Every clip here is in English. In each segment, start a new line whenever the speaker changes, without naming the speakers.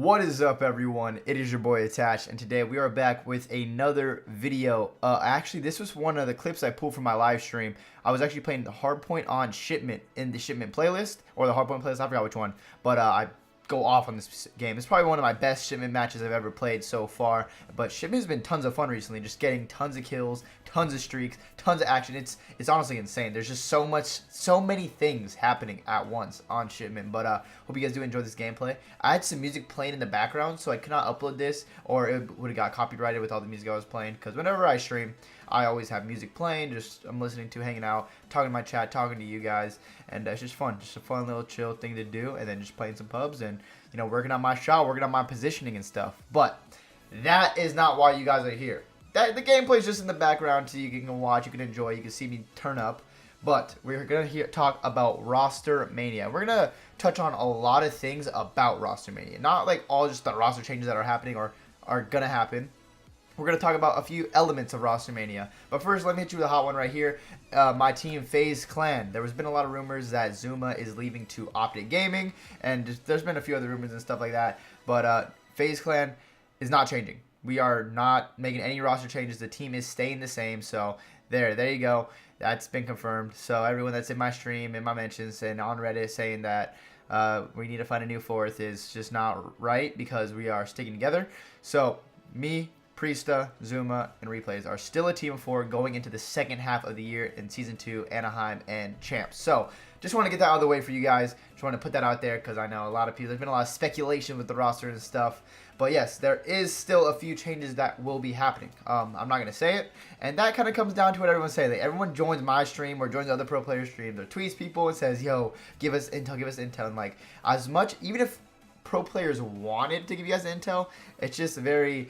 What is up, everyone? It is your boy Attached, and today we are back with another video. Actually, this was one of the clips I pulled from my live stream. I was actually playing the Hardpoint on Shipment in the Shipment playlist, or the Hardpoint playlist, I forgot which one. But I go off on this game. It's probably one of my best Shipment matches I've ever played so far. But Shipment has been tons of fun recently, just getting tons of kills, tons of streaks, tons of action. It's honestly insane. There's just so many things happening at once on Shipment. But hope you guys do enjoy this gameplay. I had some music playing in the background, so I could not upload this, or it would have got copyrighted with all the music I was playing. Because whenever I stream, I always have music playing. Just I'm listening to, hanging out, talking to my chat, talking to you guys, and it's just fun. Just a fun little chill thing to do, and then just playing some pubs and working on my shot, working on my positioning and stuff. But that is not why you guys are here. The gameplay is just in the background, so you can watch, you can enjoy, you can see me turn up. But we're going to talk about Rostermania. We're going to touch on a lot of things about Rostermania. Not like all just the roster changes that are happening or are going to happen. We're going to talk about a few elements of Rostermania. But first, let me hit you with a hot one right here. My team, FaZe Clan. There has been a lot of rumors that Zuma is leaving to Optic Gaming. And there's been a few other rumors and stuff like that. But FaZe Clan is not changing. We are not making any roster changes. The team is staying the same. So there you go. That's been confirmed. So everyone that's in my stream, in my mentions, and on Reddit saying that we need to find a new fourth is just not right, because we are sticking together. So me, Priesta, Zuma, and Replays are still a team of 4 going into the second half of the year in Season 2, Anaheim, and Champs. So just want to get that out of the way for you guys. Just want to put that out there because I know a lot of people, there's been a lot of speculation with the roster and stuff. But yes, there is still a few changes that will be happening. I'm not going to say it. And that kind of comes down to what everyone's saying. Like, everyone joins my stream or joins other pro players' streams or tweets people and says, yo, give us intel, give us intel. And like, as much, even if pro players wanted to give you guys intel, it's just very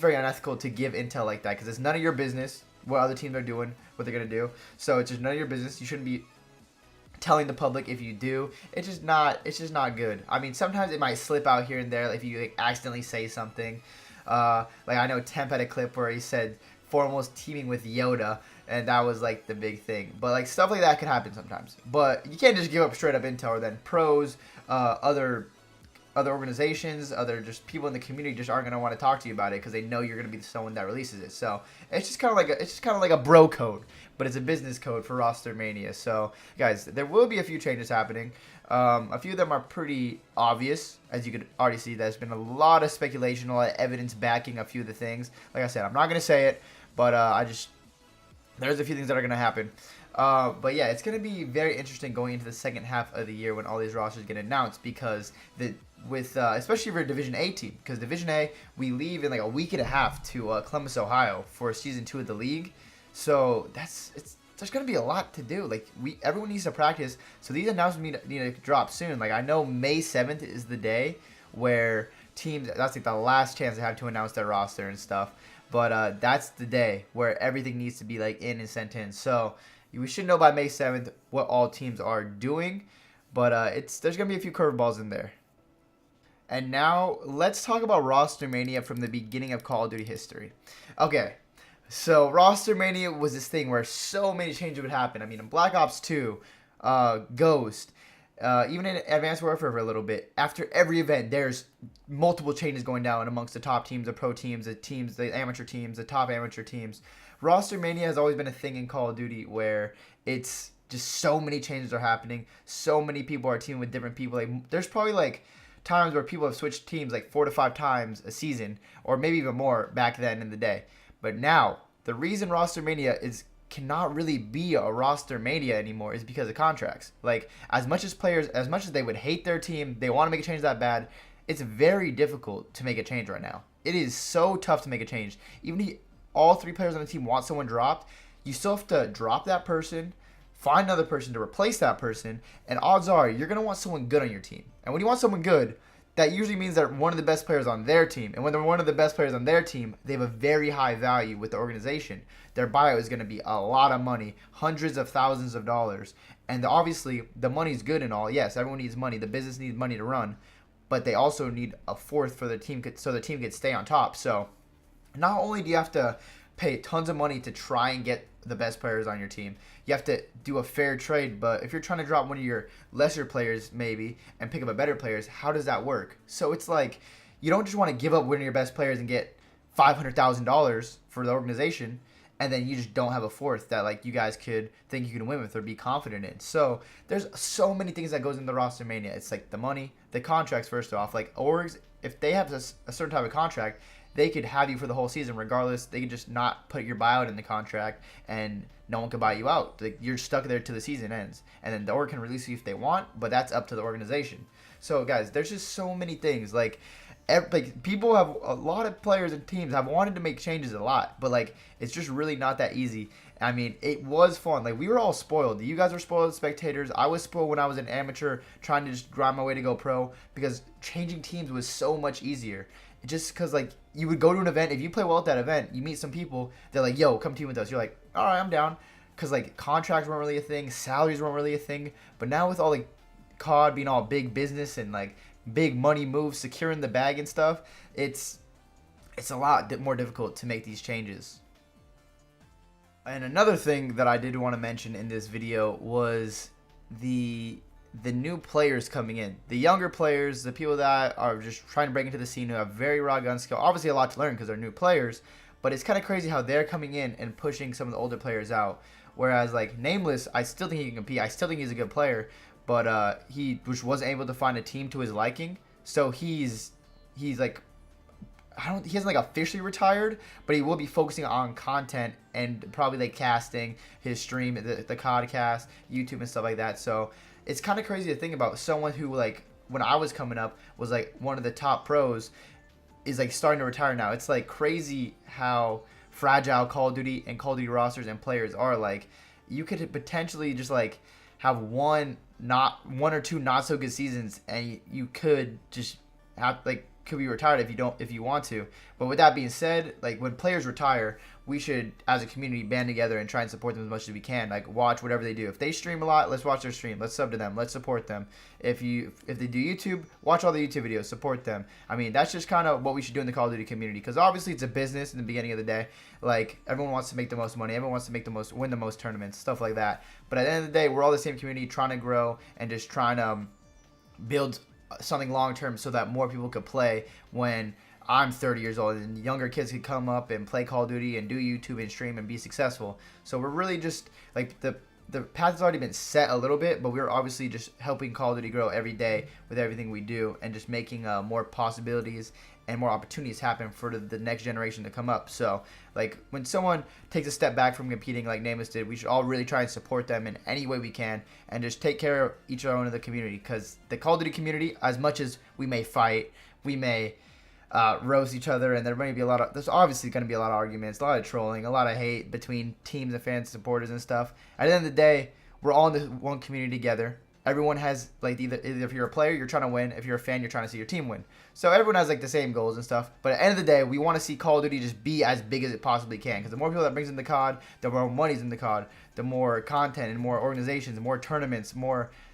unethical to give intel like that, because it's none of your business what other teams are doing, what they're going to do. So it's just none of your business. You shouldn't be telling the public if you do. It's just not good. I mean, sometimes it might slip out here and there, like if you accidentally say something. Like I know Temp had a clip where he said Formal's teaming with Yoda, and that was like the big thing. But like stuff like that can happen sometimes. But you can't just give up straight up intel, or then pros, other organizations, other just people in the community just aren't gonna want to talk to you about it because they know you're gonna be someone that releases it. So it's just kind of like a bro code, but it's a business code for Rostermania. So guys, there will be a few changes happening. A few of them are pretty obvious, as you could already see. There's been a lot of speculation, a lot of evidence backing a few of the things. Like I said, I'm not gonna say it, but there's a few things that are gonna happen. But yeah, it's going to be very interesting going into the second half of the year when all these rosters get announced, because especially for Division A team, because Division A, we leave in like a week and a half to Columbus, Ohio for Season 2 of the league. So there's going to be a lot to do. Like everyone needs to practice. So these announcements need to drop soon. Like I know May 7th is the day where teams, that's like the last chance they have to announce their roster and stuff. But that's the day where everything needs to be like in and sent in. So we should know by May 7th what all teams are doing, but there's going to be a few curveballs in there. And now let's talk about Rostermania from the beginning of Call of Duty history. Okay, so Rostermania was this thing where so many changes would happen. I mean, in Black Ops 2, Ghost, even in Advanced Warfare for a little bit, after every event, there's multiple changes going down amongst the top teams, the pro teams, the amateur teams, the top amateur teams. Rostermania has always been a thing in Call of Duty where it's just so many changes are happening. So many people are teaming with different people. Like, there's probably like times where people have switched teams like 4 to 5 times a season, or maybe even more back then in the day. But now, the reason Rostermania cannot really be a Rostermania anymore is because of contracts. Like, as much as they would hate their team, they want to make a change that bad, it's very difficult to make a change right now. It is so tough to make a change. Even if all 3 players on the team want someone dropped, you still have to drop that person, find another person to replace that person, and odds are you're going to want someone good on your team. And when you want someone good, that usually means they're one of the best players on their team. And when they're one of the best players on their team, they have a very high value with the organization. Their buyout is going to be a lot of money, hundreds of thousands of dollars. And obviously, the money's good and all. Yes, everyone needs money. The business needs money to run. But they also need a fourth for the team so the team could stay on top. So not only do you have to pay tons of money to try and get the best players on your team, you have to do a fair trade. But if you're trying to drop one of your lesser players maybe and pick up a better players, how does that work? So it's like you don't just want to give up one of your best players and get $500,000 for the organization, and then you just don't have a fourth that like you guys could think you can win with or be confident in. So there's so many things that goes into Rostermania. It's like the money, the contracts. First off, like orgs, if they have a certain type of contract, they could have you for the whole season regardless. They could just not put your buyout in the contract, and no one could buy you out. Like, you're stuck there till the season ends, and then the org can release you if they want, but that's up to the organization. So guys, there's just so many things. Like people have, a lot of players and teams have wanted to make changes a lot, but like it's just really not that easy. I mean, it was fun. Like, we were all spoiled. You guys were spoiled as spectators. I was spoiled when I was an amateur trying to just grind my way to go pro, because changing teams was so much easier. Just because, like, you would go to an event. If you play well at that event, you meet some people. They're like, yo, come team with us. You're like, all right, I'm down. Because, like, contracts weren't really a thing. Salaries weren't really a thing. But now with all, like, COD being all big business and, like, big money moves, securing the bag and stuff, it's a lot more difficult to make these changes. And another thing that I did want to mention in this video was the new players coming in. The younger players, the people that are just trying to break into the scene, who have very raw gun skill. Obviously a lot to learn because they're new players, but it's kind of crazy how they're coming in and pushing some of the older players out. Whereas, like, Nameless, I still think he can compete. I still think he's a good player, but he wasn't able to find a team to his liking. So he's like, he hasn't like officially retired, but he will be focusing on content and probably like casting his stream, the CODcast, YouTube and stuff like that. So it's kind of crazy to think about someone who, like, when I was coming up was like one of the top pros is like starting to retire now. It's like crazy how fragile Call of Duty and Call of Duty rosters and players are. Like, you could potentially just like have one or two not so good seasons, and you could just have like could be retired if you want to. But with that being said, like, when players retire, we should as a community band together and try and support them as much as we can. Like, watch whatever they do. If they stream a lot, let's watch their stream. Let's sub to them. Let's support them. If they do YouTube, watch all the YouTube videos. Support them. I mean, that's just kind of what we should do in the Call of Duty community, because obviously it's a business in the beginning of the day. Like, everyone wants to make the most money. Everyone wants to win the most tournaments, stuff like that. But at the end of the day, we're all the same community, trying to grow and just trying to build something long term so that more people could play when I'm 30 years old, and younger kids could come up and play Call of Duty and do YouTube and stream and be successful. So we're really just like, the path has already been set a little bit, but we're obviously just helping Call of Duty grow every day with everything we do, and just making more possibilities and more opportunities happen for the next generation to come up. So, like, when someone takes a step back from competing like Nameless did, we should all really try and support them in any way we can, and just take care of each other in the community. Because the Call of Duty community, as much as we may fight, we may roast each other, and there's obviously going to be a lot of arguments, a lot of trolling, a lot of hate between teams and fans, supporters and stuff. At the end of the day, we're all in this one community together. Everyone has, like, either if you're a player, you're trying to win. If you're a fan, you're trying to see your team win. So everyone has, like, the same goals and stuff. But at the end of the day, we want to see Call of Duty just be as big as it possibly can. Because the more people that brings in the COD, the more money's in the COD, the more content and more organizations, more tournaments,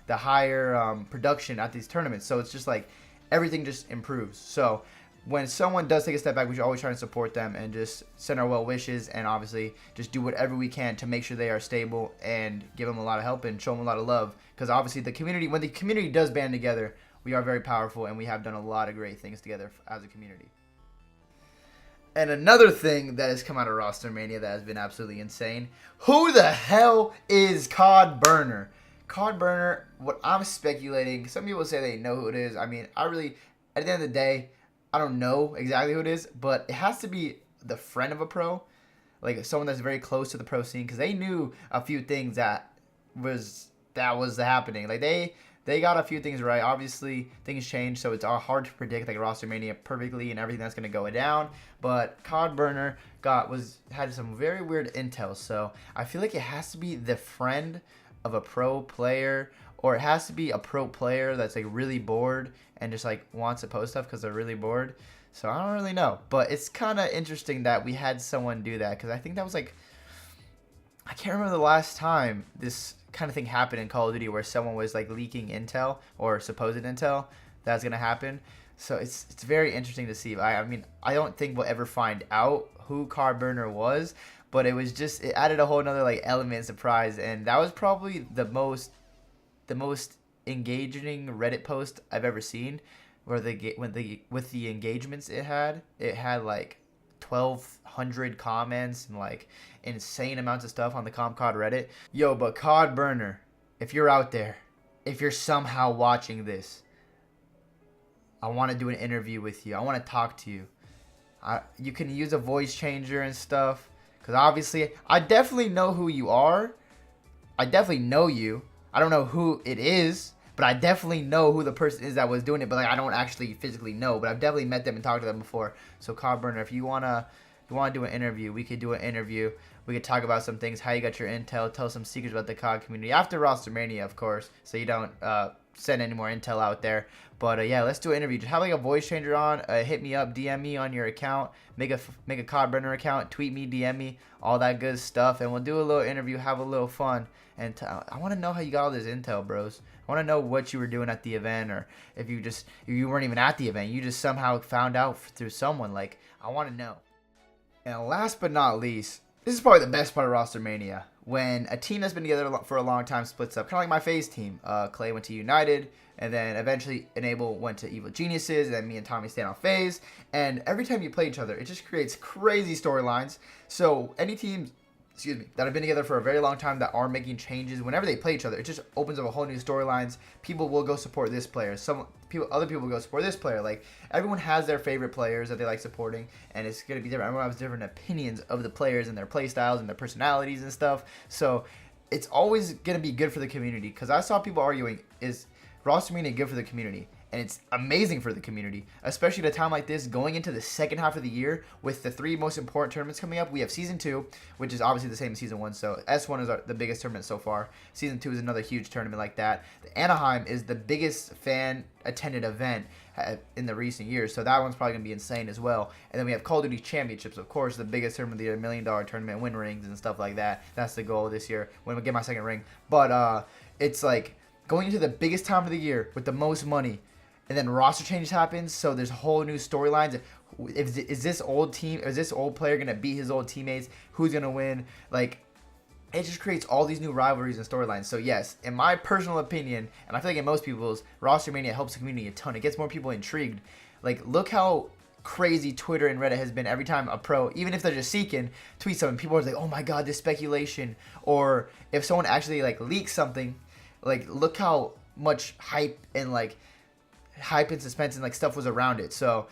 the higher production at these tournaments. So it's just like everything just improves. So when someone does take a step back, we should always try and support them and just send our well wishes, and obviously just do whatever we can to make sure they are stable and give them a lot of help and show them a lot of love. Because obviously when the community does band together, we are very powerful, and we have done a lot of great things together as a community. And another thing that has come out of Rostermania that has been absolutely insane: who the hell is COD Burner? COD Burner, what I'm speculating, some people say they know who it is. I mean, at the end of the day, I don't know exactly who it is, but it has to be the friend of a pro, like someone that's very close to the pro scene, because they knew a few things that was happening. Like, they got a few things right. Obviously, things change, so it's hard to predict, like, Rostermania perfectly and everything that's going to go down. But COD Burner had some very weird intel, so I feel like it has to be the friend of a pro player, or it has to be a pro player that's, like, really bored and just, like, wants to post stuff because they're really bored. So I don't really know, but it's kind of interesting that we had someone do that, because I think that was, like, I can't remember the last time this kind of thing happened in Call of Duty where someone was, like, leaking intel or supposed intel that's gonna happen. So it's very interesting to see. I mean, I don't think we'll ever find out who COD Burner was, but it added a whole another, like, element of surprise, and that was probably the most engaging Reddit post I've ever seen. where with the engagements it had like 1,200 comments and like insane amounts of stuff on the ComCOD Reddit. Yo, but COD Burner, if you're out there, if you're somehow watching this, I want to do an interview with you. I want to talk to you. You can use a voice changer and stuff, because obviously I definitely know who you are. I definitely know you. I don't know who it is, but I definitely know who the person is that was doing it. But like, I don't actually physically know, but I've definitely met them and talked to them before. So COD Burner, if you wanna do an interview, we could do an interview. We could talk about some things, how you got your intel, tell some secrets about the COD community after Rostermania, of course, so you don't send any more intel out there. But yeah, let's do an interview. Just have like a voice changer on. Hit me up, DM me on your account. Make a COD Burner account. Tweet me, DM me, all that good stuff, and we'll do a little interview, have a little fun. And I want to know how you got all this intel, bros. I want to know what you were doing at the event, or if you weren't even at the event, you just somehow found out through someone. Like, I want to know. And last but not least, this is probably the best part of Rostermania. When a team that's been together for a long time splits up, kind of like my FaZe team. Clay went to United, and then eventually Enable went to Evil Geniuses, and then me and Tommy stayed on FaZe. And every time you play each other, it just creates crazy storylines. So any teams, that have been together for a very long time that are making changes, whenever they play each other, it just opens up a whole new storylines. People will go support this player. Other people will go support this player. Like, everyone has their favorite players that they like supporting, and it's going to be different. Everyone has different opinions of the players and their play styles and their personalities and stuff. So it's always going to be good for the community, because I saw people arguing, is Rostermania good for the community? And it's amazing for the community, especially at a time like this, going into the second half of the year with the 3 most important tournaments coming up. We have Season 2, which is obviously the same as Season 1, so S1 is the biggest tournament so far. Season 2 is another huge tournament like that. The Anaheim is the biggest fan-attended event in the recent years, so that one's probably going to be insane as well. And then we have Call of Duty Championships, of course, the biggest tournament of the year, $1 million tournament, win rings and stuff like that. That's the goal this year, when we get my second ring. But it's like going into the biggest time of the year with the most money, and then roster changes happen, so there's whole new storylines. Is this old player gonna beat his old teammates? Who's gonna win? Like, it just creates all these new rivalries and storylines. So yes, in my personal opinion, and I feel like in most people's, Rostermania helps the community a ton. It gets more people intrigued. Like, look how crazy Twitter and Reddit has been every time a pro, even if they're just seeking, tweets something. People are like, oh my god, this speculation. Or if someone actually like leaks something, like, look how much hype and suspense and like stuff was around it. So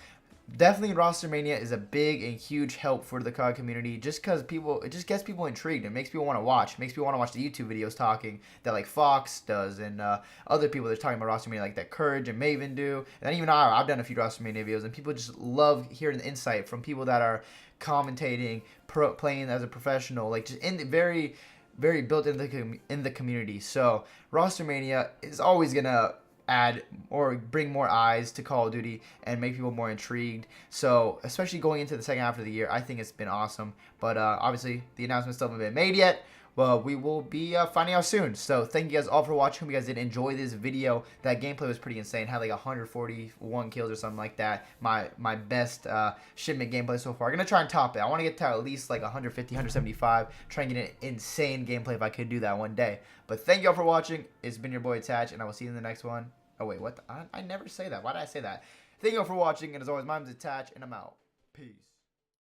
definitely Rostermania is a big and huge help for the COD community, just because it just gets people intrigued. It makes people want to watch. It makes people want to watch the YouTube videos talking that like Fox does, and other people that's talking about Rostermania, like that Courage and Maven do. And then even I've done a few Rostermania videos, and people just love hearing the insight from people that are commentating, playing as a professional, like just very built in the community. So Rostermania is always gonna add or bring more eyes to Call of Duty and make people more intrigued. So especially going into the second half of the year, I think it's been awesome. But obviously the announcements still haven't been made yet. Well, we will be finding out soon. So thank you guys all for watching. Hope you guys did enjoy this video. That gameplay was pretty insane. Had like 141 kills or something like that. My best shipment gameplay so far. I'm going to try and top it. I want to get to at least like 150, 175. Try and get an insane gameplay if I could do that one day. But thank you all for watching. It's been your boy Attach, and I will see you in the next one. Oh, wait, what? I never say that. Why did I say that? Thank you all for watching, and as always, my name's Attach, and I'm out. Peace.